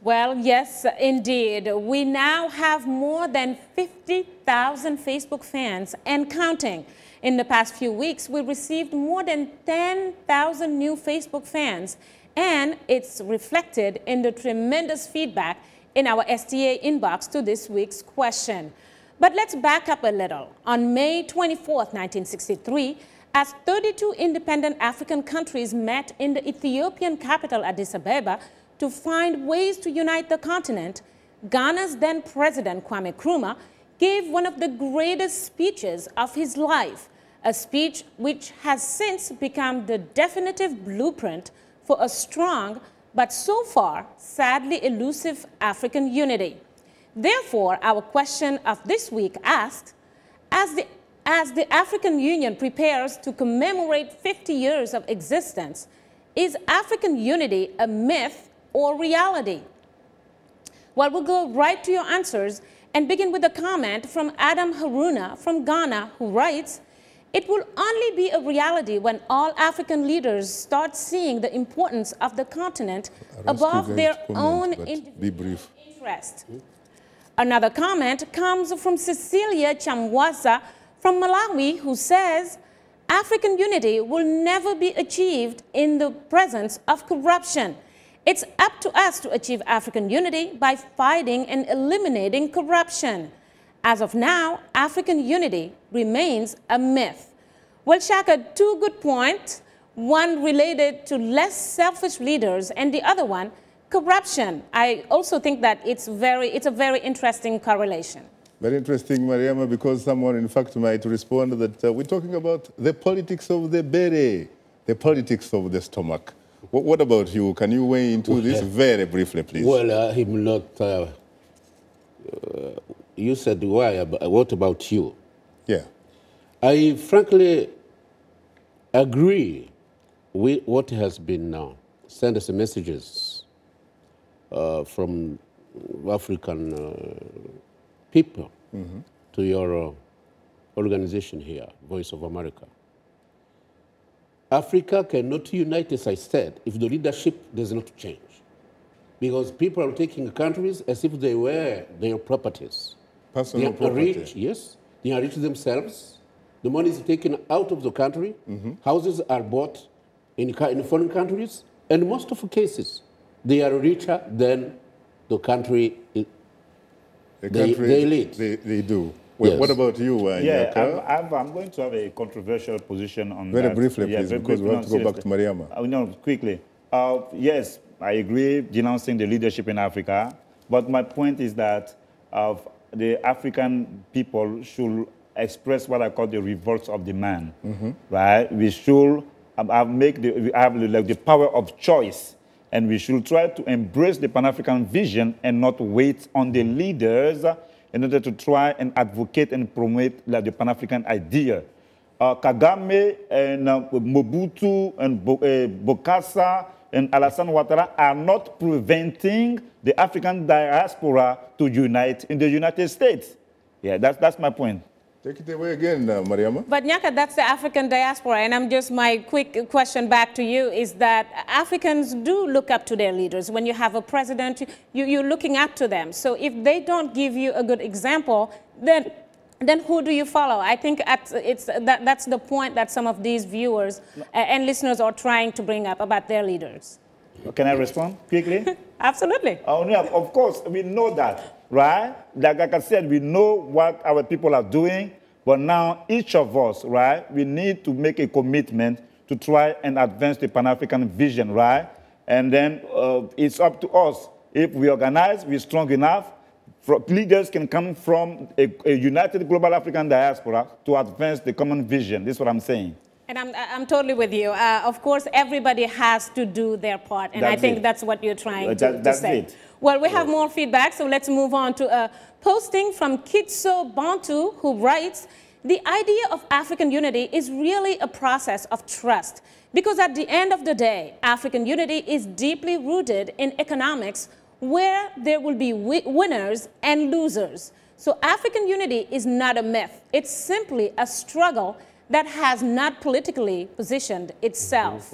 Well, yes, indeed. We now have more than 50,000 Facebook fans and counting. In the past few weeks, we received more than 10,000 new Facebook fans, and it's reflected in the tremendous feedback in our STA inbox to this week's question. But let's back up a little. On May 24th, 1963, as 32 independent African countries met in the Ethiopian capital Addis Ababa to find ways to unite the continent, Ghana's then President Kwame Nkrumah gave one of the greatest speeches of his life, a speech which has since become the definitive blueprint for a strong, but so far sadly elusive African unity. Therefore, our question of this week asked, as the African Union prepares to commemorate 50 years of existence, is African unity a myth or reality? Well, we'll go right to your answers and begin with a comment from Adam Haruna from Ghana, who writes, "It will only be a reality when all African leaders start seeing the importance of the continent above their own individual interest." Another comment comes from Cecilia Chamwasa from Malawi, who says, "African unity will never be achieved in the presence of corruption. It's up to us to achieve African unity by fighting and eliminating corruption. As of now, African unity remains a myth." Well, Shaka, two good points, one related to less selfish leaders and the other one, corruption. I also think that it's a very interesting correlation. Very interesting, Mariama, because someone, in fact, might respond that we're talking about the politics of the belly, the politics of the stomach. What about you? Can you weigh into this very briefly, please? Well, I'm not... you said why, what about you? Yeah. I frankly agree with what has been sent as messages from African people to your organization here, Voice of America. Africa cannot unite, as I said, if the leadership does not change. Because people are taking countries as if they were their properties. Personal property. Rich, yes, they are rich themselves. The money is taken out of the country. Houses are bought in foreign countries. And in most of the cases, they are richer than the country they lead. They do. Well, yes. What about you, I'm going to have a controversial position on that. Very briefly, please, because we have to go back to Mariama. No, quickly. Yes, I agree, denouncing the leadership in Africa. But my point is that the African people should express what I call the revolt of the man, right? We should have the power of choice, and we should try to embrace the Pan-African vision and not wait on the leaders in order to try and advocate and promote the Pan-African idea. Kagame and Mobutu and Bokassa and Alassane Ouattara are not preventing the African diaspora to unite in the United States. Yeah, that's my point. Take it away again, Mariama. But Nyaka, that's the African diaspora, and my quick question back to you is that Africans do look up to their leaders. When you have a president, you're looking up to them. So if they don't give you a good example, then who do you follow? I think that's the point that some of these viewers and listeners are trying to bring up about their leaders. Can I respond quickly? Absolutely. Oh, yeah, of course, we know that, right? Like I said, we know what our people are doing, but now each of us, right, we need to make a commitment to try and advance the Pan-African vision, right? And then it's up to us. If we organize, we're strong enough, leaders can come from a united global African diaspora to advance the common vision. This is what I'm saying. And I'm totally with you. Of course, everybody has to do their part, and I think that's what you're trying to say. It. Well, we have more feedback, so let's move on to a posting from Kitso Bantu, who writes, "The idea of African unity is really a process of trust, because at the end of the day, African unity is deeply rooted in economics, where there will be winners and losers. So African unity is not a myth. It's simply a struggle that has not politically positioned itself."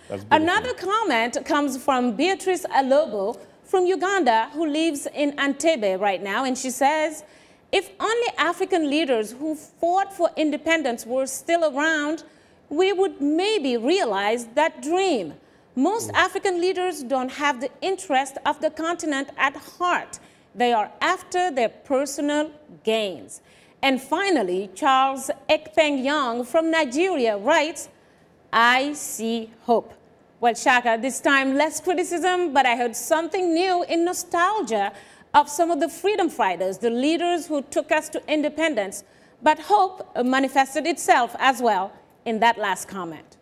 That's beautiful. Another comment comes from Beatrice Alobo from Uganda who lives in Entebbe right now, and she says, if only African leaders who fought for independence were still around, we would maybe realize that dream. Most African leaders don't have the interest of the continent at heart. They are after their personal gains. And finally, Charles Ekpeng Young from Nigeria writes, I see hope. Well, Shaka, this time less criticism, but I heard something new in nostalgia of some of the freedom fighters, the leaders who took us to independence. But hope manifested itself as well in that last comment.